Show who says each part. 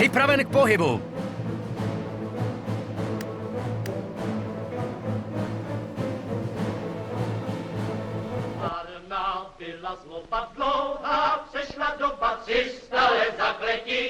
Speaker 1: Připraven k pohybu.
Speaker 2: Marná byla zloba dlouhá, přešla doba 300 let zakletí.